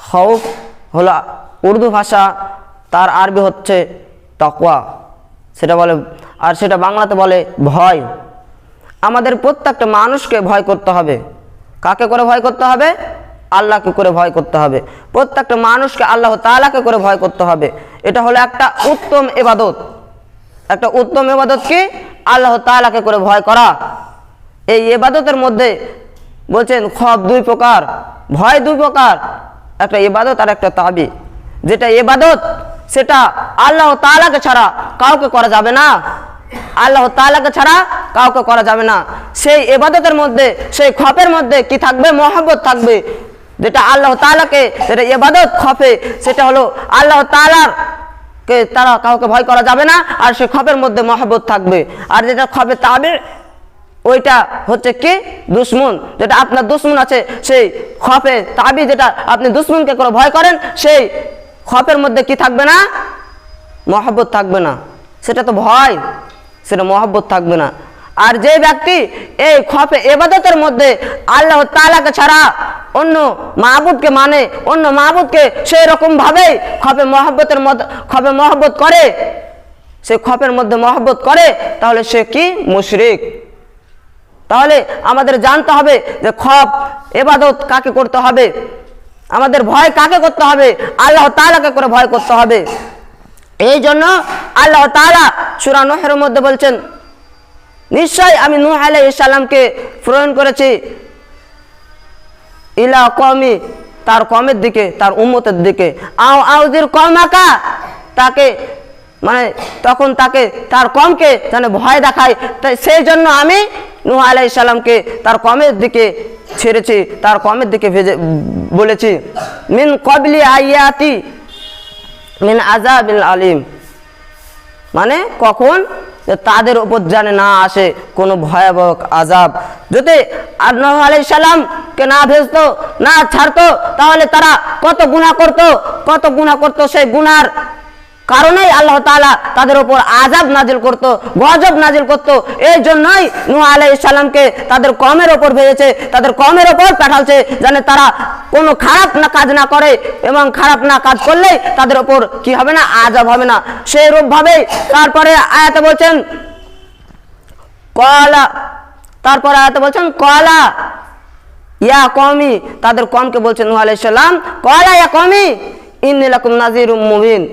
খৌফ হলো উর্দু ভাষা, তার আরবি হচ্ছে তাকওয়া, সেটা বলে, আর সেটা বাংলাতে বলে ভয়। আমাদের প্রত্যেকটা মানুষকে ভয় করতে হবে। কাকে করে ভয় করতে হবে? আল্লাহকে করে ভয় করতে হবে। প্রত্যেকটা মানুষকে আল্লাহ তাআলাকে করে ভয় করতে হবে। এটা হলো একটা উত্তম ইবাদত। একটা উত্তম ইবাদত কি? আল্লাহ তাআলাকে করে ভয় করা। এই ইবাদতের মধ্যে বলছেন খৌফ দুই প্রকার, ভয় দুই প্রকার, একটা ইবাদত আর একটা তাবি। যেটা ইবাদত সেটা আল্লাহ তাআলাকে ছাড়া কাউকে করা যাবে না, আল্লাহ তাআলাকে ছাড়া কাউকে করা যাবে না। সেই ইবাদতের মধ্যে, সেই খৌফের মধ্যে কি থাকবে? মহব্বত থাকবে। যেটা আল্লাহ তাআলাকে, যেটা ইবাদত খৌফে, সেটা হলো আল্লাহ তাআলার কে তারা কাউকে ভয় করা যাবে না, আর সেই খৌফের মধ্যে মহব্বত থাকবে। আর যেটা খৌফে তাবির, ওইটা হচ্ছে কি? দুশ্মন। যেটা আপনার দুশ্মন আছে, সেই খৌফে তাবি, যেটা আপনি দুশ্মনকে করে ভয় করেন, সেই খৌফের মধ্যে কি থাকবে না? মহব্বত থাকবে না। সেটা তো ভয়, সেটা মহব্বত থাকবে না। আর যে ব্যক্তি এই খৌফে ইবাদতের মধ্যে আল্লাহ তাআলাকে ছাড়া অন্য মাবুদকে মানে, অন্য মাবুদকে সেই রকম ভাবে খৌফে মহব্বতের মধ্যে খৌফে মহব্বত করে, সে খৌফের মধ্যে মহব্বত করে, তাহলে সে কি? মুশরিক। তাহলে আমাদের জানতে হবে যে খৌফ ইবাদত কাকে করতে হবে, আমাদের ভয় কাকে করতে হবে? আল্লাহ তাআলাকে করে ভয় করতে হবে। এই জন্য আল্লাহ তাআলা সূরা নূহের মধ্যে বলছেন, নিশ্চয় আমি নূহ আলাইহিস সালামকে প্রেরণ করেছি ইলা কওমি, তার কওমের দিকে, তার উম্মতের দিকে, আউযির কওমাকা, তাকে মানে তখন তাকে, তার কওমকে যেন ভয় দেখায়। তাই সেই জন্য আমি নূহ আলাইহিস সালামকে তার কওমের দিকে ছেড়েছি, তার কওমের দিকে বলেছি, মিন ক্বাবলি আয়াতি মিন আযাবিল আলিম, মানে কখন? তাদের উপর জানে না আসে কোনো ভয়াবহ আযাব। যদি নূহ আলাইহিস সালামকে না ভেজতো, না ছাড়তো, তাহলে তারা কত গুনাহ করতো, সেই গুনার কারণেই আল্লাহ তাআলা তাদের উপর আযাব নাজিল করত, গজব নাজিল করত। এই জন্যই নূহ আলাইহিস সালামকে তাদের কওমের উপর ভেজেছে, তাদের কওমের উপর পাঠালছে, যেন তারা কোনো খারাপ না কাজ না করে, এবং খারাপ না কাজ করলেই তাদের উপর কি হবে না? আযাব হবে না। সেই রূপ ভাবেই তারপরে আয়াতে বলছেন ক্বালা, তারপরে আয়াতে বলছেন ক্বালা ইয়া কওমি, তাদের কওমকে বলছেন নূহ আলাইহিস সালাম, ক্বালা ইয়া কওমি ইন্নী লাকুম নাযীরুম মুবিন,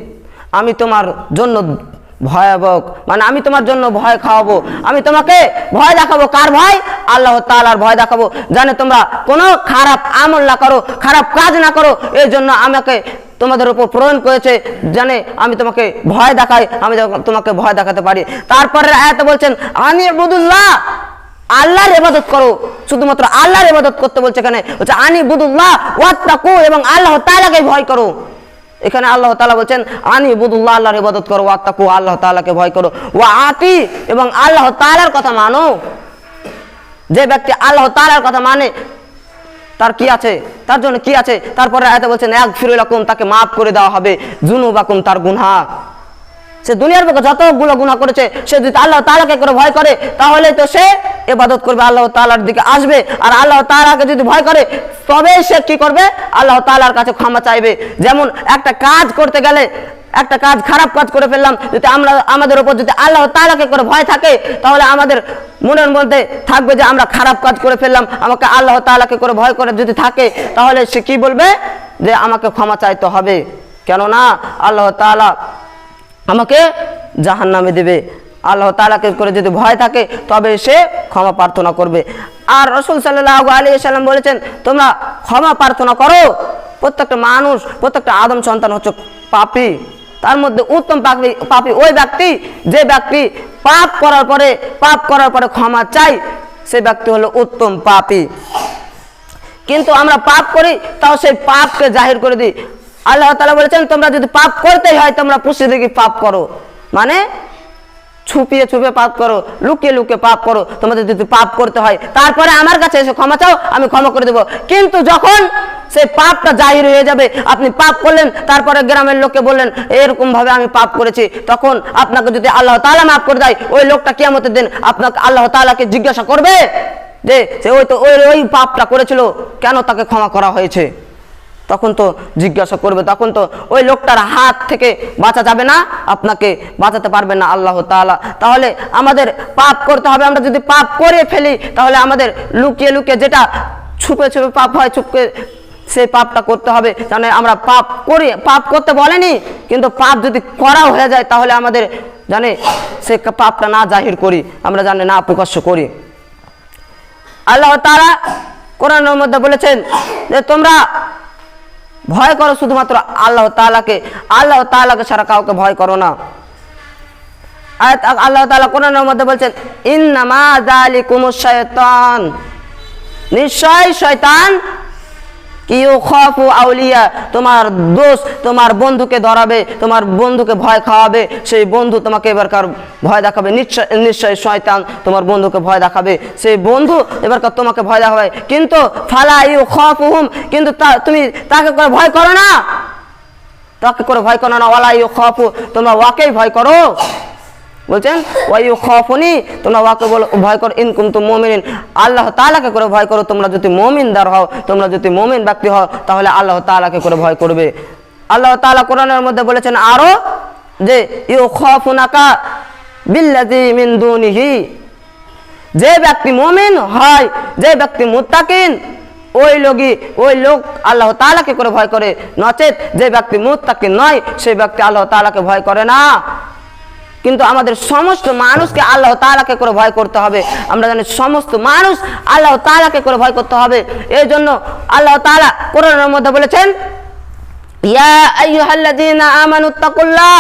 আমি তোমার জন্য ভয়াবহ, মানে আমি তোমার জন্য ভয় খাওয়াবো, আমি তোমাকে ভয় দেখাবো। কার ভয়? আল্লাহ তাআলার ভয় দেখাবো, জানে তোমরা কোনো খারাপ আমল না করো, খারাপ কাজ না করো। এই জন্য আমাকে তোমাদের উপর প্রেরণ করেছে, জানে আমি তোমাকে ভয় দেখাই, আমি তোমাকে ভয় দেখাতে পারি। তারপরে আয়াতে বলছেন আনি ইবুদুল্লাহ, আল্লাহর ইবাদত করো, শুধুমাত্র আল্লাহর ইবাদত করতে বলছে। এখানে হচ্ছে আনি ইবুদুল্লাহ ওয়াত্তাকু, এবং আল্লাহ তাআলাকে ভয় করো। এখানে আল্লাহ তাআলা বলছেন আনি ইবুদুল্লাহ, আল্লাহর ইবাদত করো, ওয়াত্তাকু, আল্লাহ তাআলাকে ভয় করো, ওয়া আতি, এবং আল্লাহ তাআলার কথা মানো। যে ব্যক্তি আল্লাহ তাআলার কথা মানে তার কি আছে? তার জন্য কি আছে? তারপরে আয়াতে বলছেন ইয়াগফিরু লাকুম, তাকে মাফ করে দেওয়া হবে, যুনুবাকুম, তার গুনাহ। সে দুনিয়ার বুকে যতগুলো গুনাহ করেছে, সে যদি আল্লাহ তাআলাকে করে ভয় করে, তাহলে তো সে ইবাদত করবে, আল্লাহ তাআলার দিকে আসবে। আর আল্লাহ তাআলাকে যদি ভয় করে, তবে সে কি করবে? আল্লাহ তাআলার কাছে ক্ষমা চাইবে। যেমন একটা কাজ করতে গেলে, একটা কাজ খারাপ কাজ করে ফেললাম, যদি আমরা আমাদের উপর যদি আল্লাহ তাআলাকে করে ভয় থাকে, তাহলে আমাদের মনের মধ্যে থাকবে যে আমরা খারাপ কাজ করে ফেললাম, আমাকে আল্লাহ তাআলাকে করে ভয় করে যদি থাকে, তাহলে সে কি বলবে? যে আমাকে ক্ষমা চাইতে হবে, কেননা আল্লাহ তাআলা আমাকে জাহান্নামে দেবে। আল্লাহ তাআলাকে করে যদি ভয় থাকে, তবে সে ক্ষমা প্রার্থনা করবে। আর রাসূল সাল্লাল্লাহু আলাইহি ওয়াসাল্লাম বলেছেন, তোমরা ক্ষমা প্রার্থনা করো। প্রত্যেকটা মানুষ, প্রত্যেকটা আদম সন্তান হচ্ছে পাপী। তার মধ্যে উত্তম পাপী ওই ব্যক্তি, যে ব্যক্তি পাপ করার পরে ক্ষমা চাই, সে ব্যক্তি হলো উত্তম পাপী। কিন্তু আমরা পাপ করি, তাও সেই পাপকে জাহির করে দিই। আল্লাহ তাআলা বলেছেন, তোমরা যদি পাপ করতেই হয়, তোমরা পুষে দেখি পাপ করো, মানে ছুপিয়ে ছুপিয়ে পাপ করো, লুকিয়ে লুকিয়ে পাপ করো। তোমাদের যদি পাপ করতে হয়, তারপরে আমার কাছে এসে ক্ষমা চাও, আমি ক্ষমা করে দেবো। কিন্তু যখন সেই পাপটা জাহির হয়ে যাবে, আপনি পাপ করলেন, তারপরে গ্রামের লোককে বললেন এরকম ভাবে আমি পাপ করেছি, তখন আপনাকে যদি আল্লাহ তাআলা মাফ করে দেয়, ওই লোকটা কিয়ামতের দিন আপনাকে আল্লাহ তাআলাকে জিজ্ঞাসা করবে যে সে ওই পাপটা করেছিল, কেন তাকে ক্ষমা করা হয়েছে? তখন তো জিজ্ঞাসা করবে, তখন তো ওই লোকটার হাত থেকে বাঁচা যাবে না, আপনাকে বাঁচাতে পারবে না আল্লাহ তাআলা। তাহলে আমাদের পাপ করতে হবে। আমরা যদি পাপ করে ফেলি তাহলে আমাদের লুকিয়ে লুকিয়ে, যেটা ছুপে ছুপে পাপ হয়, ছুপে সেই পাপটা করতে হবে। জানে আমরা পাপ করি, পাপ করতে বলেনি, কিন্তু পাপ যদি করা হয়ে যায় তাহলে আমাদের জানে সে পাপটা না জাহির করি, আমরা জানে না প্রকাশ্য করি। আল্লাহ তাআলা কোরআনের মধ্যে বলেছেন যে তোমরা ভয় করো শুধুমাত্র আল্লাহ তাআলাকে, আল্লাহ তাআলাকে ছাড়া কাউকে ভয় করো না। আল্লাহ তাআলা কোরআনের মধ্যে বলছেন ইন্নামা যালিকুমুশ শাইতান, নিশ্চয় শয়তান ইউখাফু আউলিয়া, তোমার দোস্ত তোমার বন্ধুকে ধরাবে, তোমার বন্ধুকে ভয় খাওয়াবে, সেই বন্ধু তোমাকে এবারকার ভয় দেখাবে। নিশ্চয় শয়তান তোমার বন্ধুকে ভয় দেখাবে, সেই বন্ধু এবারকার তোমাকে ভয় দেখাবে। কিন্তু ফালা ইউখাফুহুম, কিন্তু তুমি তাকে করে ভয় করো না, তাকে করে ভয় করো না। ওয়ালা ইউখাফু, তোমরা ওয়াকেই ভয় করো। বলছেন ওয়াইউ খাফুনি, তোমরা ওয়াকে বলো ভয় করো ইন কুনতুম মুমিনিন, আল্লাহ তাআলাকে করে ভয় করো। তোমরা যদি মুমিনদার হও, তোমরা যদি মুমিন ব্যক্তি হও, তাহলে আল্লাহ তাআলাকে করে ভয় করবে। আল্লাহ তাআলা কোরআনের মধ্যে বলেছেন আরো যে ইউখাফুনাকা বিল্লাযী মিন দুনিহি, যে ব্যক্তি মুমিন হয়, যে ব্যক্তি মুত্তাকিন, ওই লোক আল্লাহ তাআলাকে করে ভয় করে। নচেত যে ব্যক্তি মুত্তাকিন নয়, সেই ব্যক্তি আল্লাহ তাআলাকে ভয় করে না। কিন্তু আমাদের সমস্ত মানুষকে আল্লাহ তাআলাকে করে ভয় করতে হবে। আমরা জানি সমস্ত মানুষ আল্লাহ তাআলাকে করে ভয় করতে হবে। এই জন্য আল্লাহ তাআলা কোরআনের মধ্যে বলেছেন ইয়া আইয়ুহাল্লাযীনা আমানুত্তাকুল্লাহ,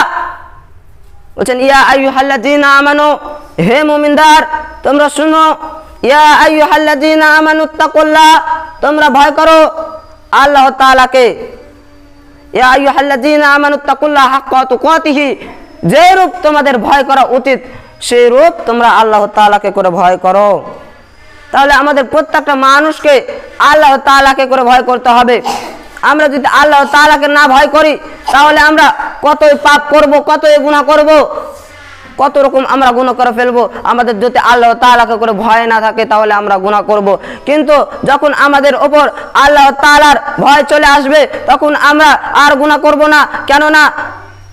বলছেন ইয়া আইয়ুহাল্লাযীনা আমানু, হে মুমিনদার তোমরা শুনো, ইয়া আইয়ুহাল্লাযীনা আমানুত্তাকুল্লাহ, তোমরা ভয় করো আল্লাহ তাআলাকে। ইয়া আইয়ুহাল্লাযীনা আমানুত্তাকুল্লাহ হাক্কা তুকাতিহি, যে রূপ তোমাদের ভয় করা উচিত সেই রূপ তোমরা আল্লাহ তাআলাকে করে ভয় করো। তাহলে আমাদের প্রত্যেকটা মানুষকে আল্লাহ তাআলাকে করে ভয় করতে হবে। আমরা যদি আল্লাহ তাআলাকে না ভয় করি তাহলে আমরা কতই পাপ করব, কতই গুনাহ করব, কত রকম আমরা গুনাহ করে ফেলবো। আমাদের যদি আল্লাহ তাআলাকে করে ভয় না থাকে তাহলে আমরা গুনাহ করব। কিন্তু যখন আমাদের ওপর আল্লাহ তাআলার ভয় চলে আসবে তখন আমরা আর গুনাহ করব না। কেননা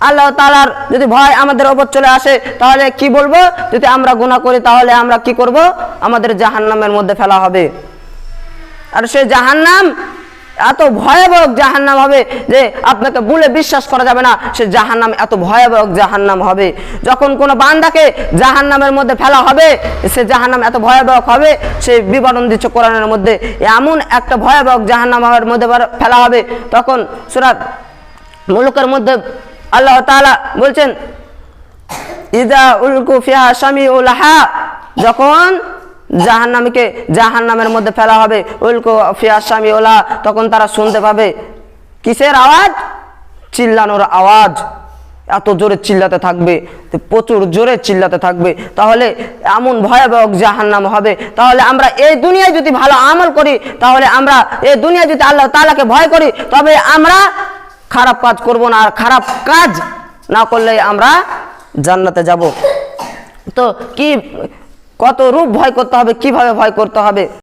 আল্লাহ তাআলার যদি ভয় আমাদের ওপর চলে আসে তাহলে কি বলবো, যদি আমরা গুনাহ করি তাহলে আমরা কি করব, আমাদের জাহান্নামের মধ্যে ফেলা হবে। আর সেই জাহান্নাম এত ভয়াবহ জাহান্নাম হবে যে আপনাকে বলে বিশ্বাস করা যাবে না, সে জাহান্নাম এত ভয়াবহ জাহান্নাম হবে। যখন কোনো বান্দাকে জাহান্নামের মধ্যে ফেলা হবে, সে জাহান্নাম এত ভয়াবহ হবে, সে বিবরণ দিচ্ছে কোরআনের মধ্যে, এমন একটা ভয়াবহ জাহান্নামের মধ্যে ফেলা হবে। তখন সূরা মুলুকের মধ্যে আল্লাহ তাআলা বলছেন ইযা উলকু ফিহা সামিউ লাহা, যখন জাহান্নামের মধ্যে ফেলা হবে, উলকু ফিহা সামিউ লাহা, তখন তারা শুনতে পাবে কিসের আওয়াজ, চিল্লানোর আওয়াজ। এত জোরে চিল্লাতে থাকবে, প্রচুর জোরে চিল্লাতে থাকবে। তাহলে এমন ভয়াবহ জাহান্নাম হবে। তাহলে আমরা এই দুনিয়ায় যদি ভালো আমল করি, তাহলে আমরা এই দুনিয়ায় যদি আল্লাহ তাআলাকে ভয় করি, তবে আমরা খারাপ কাজ করব না, আর খারাপ কাজ না করলে আমরা জান্নাতে যাব। তো কি কত রূপ ভয় করতে হবে, কিভাবে ভয় করতে হবে।